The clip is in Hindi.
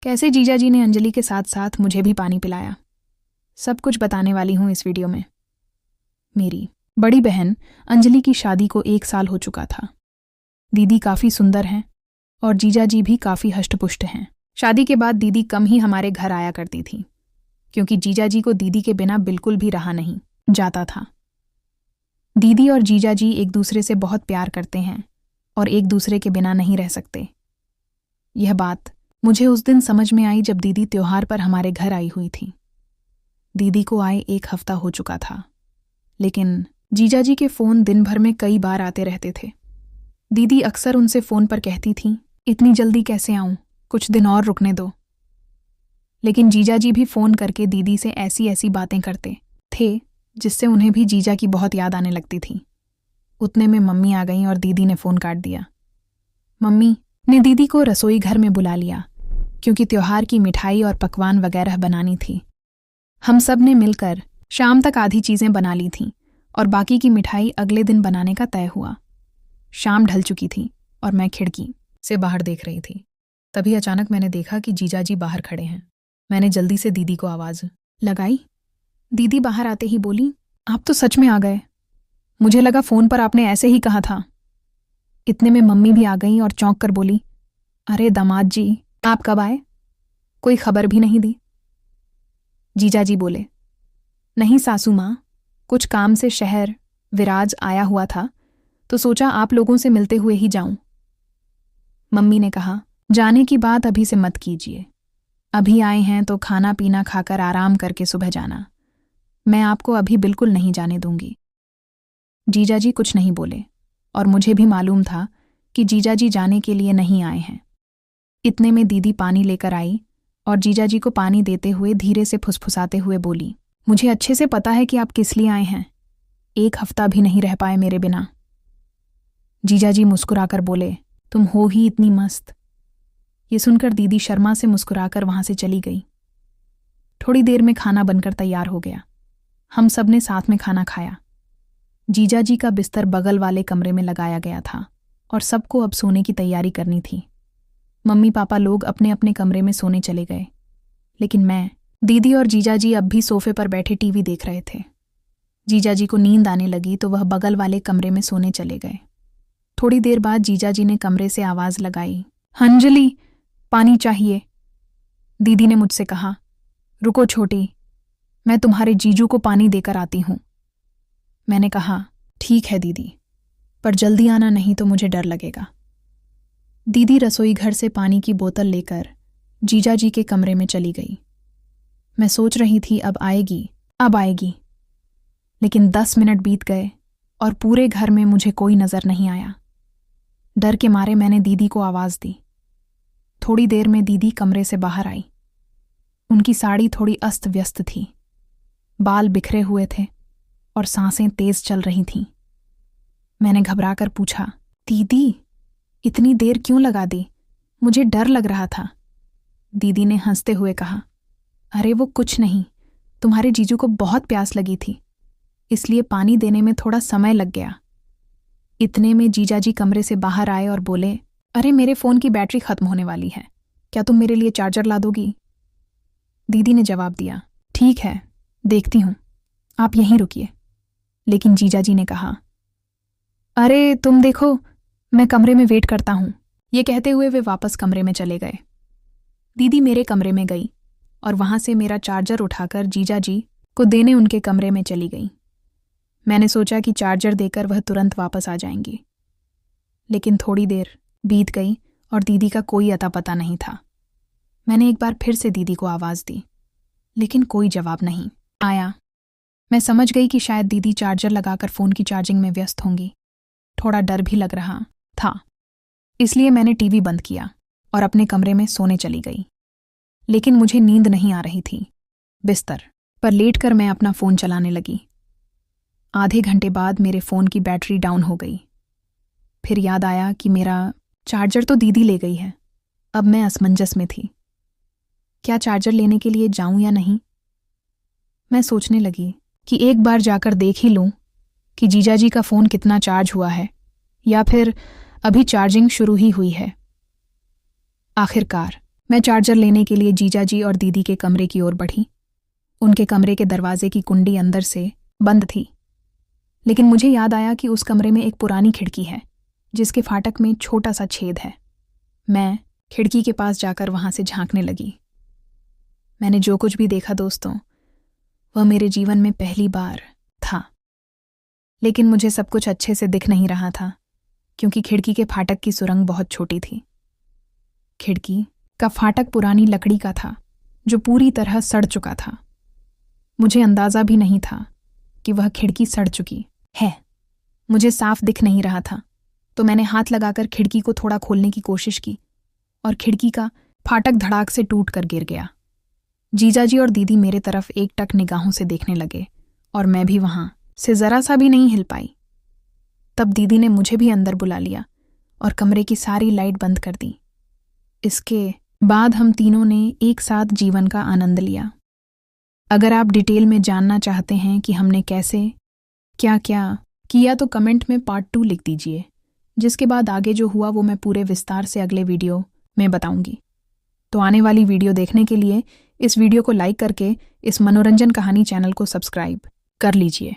कैसे जीजाजी ने अंजलि के साथ साथ मुझे भी पानी पिलाया, सब कुछ बताने वाली हूँ इस वीडियो में। मेरी बड़ी बहन अंजलि की शादी को 1 साल हो चुका था। दीदी काफ़ी सुंदर हैं और जीजाजी भी काफ़ी हष्टपुष्ट हैं। शादी के बाद दीदी कम ही हमारे घर आया करती थी, क्योंकि जीजाजी को दीदी के बिना बिल्कुल भी रहा नहीं जाता था। दीदी और जीजाजी एक दूसरे से बहुत प्यार करते हैं और एक दूसरे के बिना नहीं रह सकते। यह बात मुझे उस दिन समझ में आई जब दीदी त्योहार पर हमारे घर आई हुई थी। दीदी को आए 1 हफ्ता हो चुका था, लेकिन जीजाजी के फ़ोन दिन भर में कई बार आते रहते थे। दीदी अक्सर उनसे फ़ोन पर कहती थीं, इतनी जल्दी कैसे आऊं, कुछ दिन और रुकने दो। लेकिन जीजाजी भी फ़ोन करके दीदी से ऐसी ऐसी बातें करते थे जिससे उन्हें भी जीजा की बहुत याद आने लगती थी। उतने में मम्मी आ गईं और दीदी ने फ़ोन काट दिया। मम्मी ने दीदी को रसोई घर में बुला लिया, क्योंकि त्योहार की मिठाई और पकवान वगैरह बनानी थी। हम सब ने मिलकर शाम तक आधी चीज़ें बना ली थीं और बाकी की मिठाई अगले दिन बनाने का तय हुआ। शाम ढल चुकी थी और मैं खिड़की से बाहर देख रही थी। तभी अचानक मैंने देखा कि जीजाजी बाहर खड़े हैं। मैंने जल्दी से दीदी को आवाज़ लगाई। दीदी बाहर आते ही बोली, आप तो सच में आ गए। मुझे लगा फ़ोन पर आपने ऐसे ही कहा था। इतने में मम्मी भी आ गईं और चौंक कर बोली, अरे दामाद जी, आप कब आए? कोई खबर भी नहीं दी। जीजाजी बोले, नहीं सासू माँ, कुछ काम से शहर विराज आया हुआ था तो सोचा आप लोगों से मिलते हुए ही जाऊं। मम्मी ने कहा, जाने की बात अभी से मत कीजिए। अभी आए हैं तो खाना पीना खाकर आराम करके सुबह जाना। मैं आपको अभी बिल्कुल नहीं जाने दूंगी। जीजाजी कुछ नहीं बोले और मुझे भी मालूम था कि जीजाजी जाने के लिए नहीं आए हैं। इतने में दीदी पानी लेकर आई और जीजाजी को पानी देते हुए धीरे से फुसफुसाते हुए बोली, मुझे अच्छे से पता है कि आप किस लिए आए हैं। 1 हफ्ता भी नहीं रह पाए मेरे बिना। जीजाजी मुस्कुराकर बोले, तुम हो ही इतनी मस्त। ये सुनकर दीदी शर्मा से मुस्कुराकर वहां से चली गई। थोड़ी देर में खाना बनकर तैयार हो गया। हम सब ने साथ में खाना खाया। जीजाजी का बिस्तर बगल वाले कमरे में लगाया गया था और सबको अब सोने की तैयारी करनी थी। मम्मी पापा लोग अपने अपने कमरे में सोने चले गए, लेकिन मैं, दीदी और जीजाजी अब भी सोफे पर बैठे टीवी देख रहे थे। जीजाजी को नींद आने लगी तो वह बगल वाले कमरे में सोने चले गए। थोड़ी देर बाद जीजाजी ने कमरे से आवाज़ लगाई, अंजलि, पानी चाहिए। दीदी ने मुझसे कहा, रुको छोटी, मैं तुम्हारे जीजू को पानी देकर आती हूँ। मैंने कहा, ठीक है दीदी, पर जल्दी आना, नहीं तो मुझे डर लगेगा। दीदी रसोई घर से पानी की बोतल लेकर जीजाजी के कमरे में चली गई। मैं सोच रही थी अब आएगी, लेकिन 10 मिनट बीत गए और पूरे घर में मुझे कोई नज़र नहीं आया। डर के मारे मैंने दीदी को आवाज़ दी। थोड़ी देर में दीदी कमरे से बाहर आई। उनकी साड़ी थोड़ी अस्त व्यस्त थी, बाल बिखरे हुए थे और सांसें तेज चल रही थीं। मैंने घबराकर पूछा, दीदी, इतनी देर क्यों लगा दी? मुझे डर लग रहा था। दीदी ने हंसते हुए कहा, अरे वो कुछ नहीं, तुम्हारे जीजू को बहुत प्यास लगी थी, इसलिए पानी देने में थोड़ा समय लग गया। इतने में जीजाजी कमरे से बाहर आए और बोले, अरे मेरे फ़ोन की बैटरी ख़त्म होने वाली है, क्या तुम मेरे लिए चार्जर ला दोगी? दीदी ने जवाब दिया, ठीक है, देखती हूँ, आप यहीं रुकिए। लेकिन जीजाजी ने कहा, अरे तुम देखो, मैं कमरे में वेट करता हूँ। ये कहते हुए वे वापस कमरे में चले गए। दीदी मेरे कमरे में गई और वहाँ से मेरा चार्जर उठाकर जीजाजी को देने उनके कमरे में चली गई। मैंने सोचा कि चार्जर देकर वह तुरंत वापस आ जाएंगी, लेकिन थोड़ी देर बीत गई और दीदी का कोई अता पता नहीं था। मैंने एक बार फिर से दीदी को आवाज़ दी, लेकिन कोई जवाब नहीं आया। मैं समझ गई कि शायद दीदी चार्जर लगाकर फ़ोन की चार्जिंग में व्यस्त होंगी। थोड़ा डर भी लग रहा था, इसलिए मैंने टीवी बंद किया और अपने कमरे में सोने चली गई। लेकिन मुझे नींद नहीं आ रही थी। बिस्तर पर लेटकर मैं अपना फ़ोन चलाने लगी। आधे घंटे बाद मेरे फ़ोन की बैटरी डाउन हो गई। फिर याद आया कि मेरा चार्जर तो दीदी ले गई है। अब मैं असमंजस में थी, क्या चार्जर लेने के लिए जाऊं या नहीं। मैं सोचने लगी कि एक बार जाकर देख ही लूं कि जीजाजी का फ़ोन कितना चार्ज हुआ है, या फिर अभी चार्जिंग शुरू ही हुई है। आखिरकार मैं चार्जर लेने के लिए जीजाजी और दीदी के कमरे की ओर बढ़ी। उनके कमरे के दरवाजे की कुंडी अंदर से बंद थी, लेकिन मुझे याद आया कि उस कमरे में एक पुरानी खिड़की है जिसके फाटक में छोटा सा छेद है। मैं खिड़की के पास जाकर वहां से झांकने लगी। मैंने जो कुछ भी देखा दोस्तों, वह मेरे जीवन में पहली बार था। लेकिन मुझे सब कुछ अच्छे से दिख नहीं रहा था क्योंकि खिड़की के फाटक की सुरंग बहुत छोटी थी। खिड़की का फाटक पुरानी लकड़ी का था जो पूरी तरह सड़ चुका था। मुझे अंदाजा भी नहीं था कि वह खिड़की सड़ चुकी है। मुझे साफ दिख नहीं रहा था, तो मैंने हाथ लगाकर खिड़की को थोड़ा खोलने की कोशिश की और खिड़की का फाटक धड़ाक से टूट कर गिर गया। जीजाजी और दीदी मेरे तरफ एकटक निगाहों से देखने लगे और मैं भी वहां से जरा सा भी नहीं हिल पाई। तब दीदी ने मुझे भी अंदर बुला लिया और कमरे की सारी लाइट बंद कर दी। इसके बाद हम तीनों ने एक साथ जीवन का आनंद लिया। अगर आप डिटेल में जानना चाहते हैं कि हमने कैसे क्या क्या किया तो कमेंट में पार्ट 2 लिख दीजिए, जिसके बाद आगे जो हुआ वो मैं पूरे विस्तार से अगले वीडियो में बताऊंगी। तो आने वाली वीडियो देखने के लिए इस वीडियो को लाइक करके इस मनोरंजन कहानी चैनल को सब्सक्राइब कर लीजिए।